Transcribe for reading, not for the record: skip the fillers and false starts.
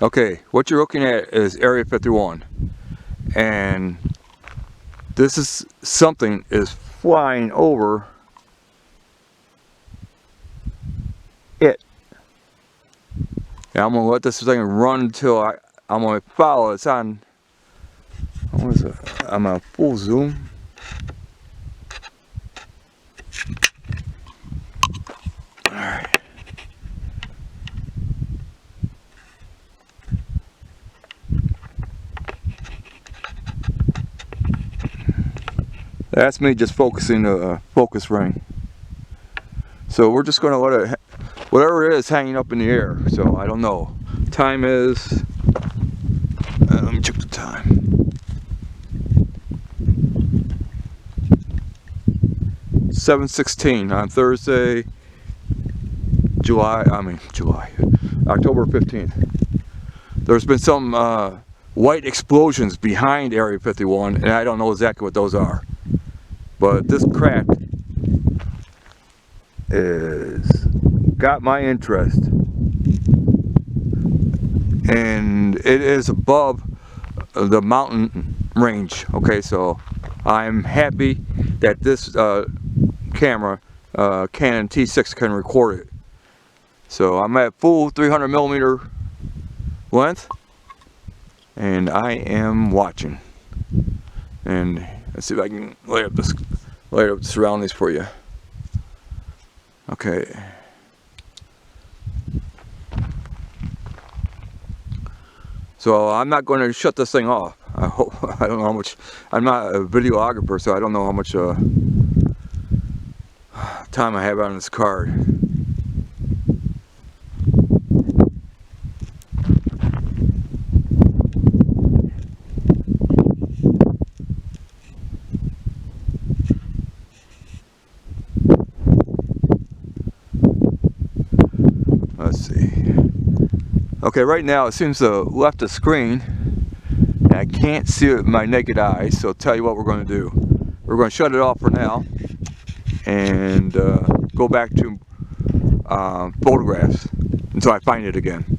Okay, what you're looking at is Area 51, and this is something is flying over it. And I'm gonna let this thing run until I'm gonna follow. It's on. What is it? I'm on full zoom. All right. That's me just focusing the focus ring. So we're just going to let it, whatever it is hanging up in the air. So I don't know. Time is, let me check the time. 7:16 on Thursday, October 15th. There's been some white explosions behind Area 51, and I don't know exactly what those are. But this craft is got my interest, and it is above the mountain range. Okay, so I'm happy that this camera, Canon T6, can record it. So I'm at full 300mm length, and I am watching. And let's see if I can lay up the surroundings for you. Okay. So I'm not going to shut this thing off. I hope. I don't know how much. I'm not a videographer, so I don't know how much time I have on this card. Let's see. Okay, right now it seems to have left the screen, and I can't see it with my naked eye. So I'll tell you what we're going to do. We're going to shut it off for now, and go back to photographs until I find it again.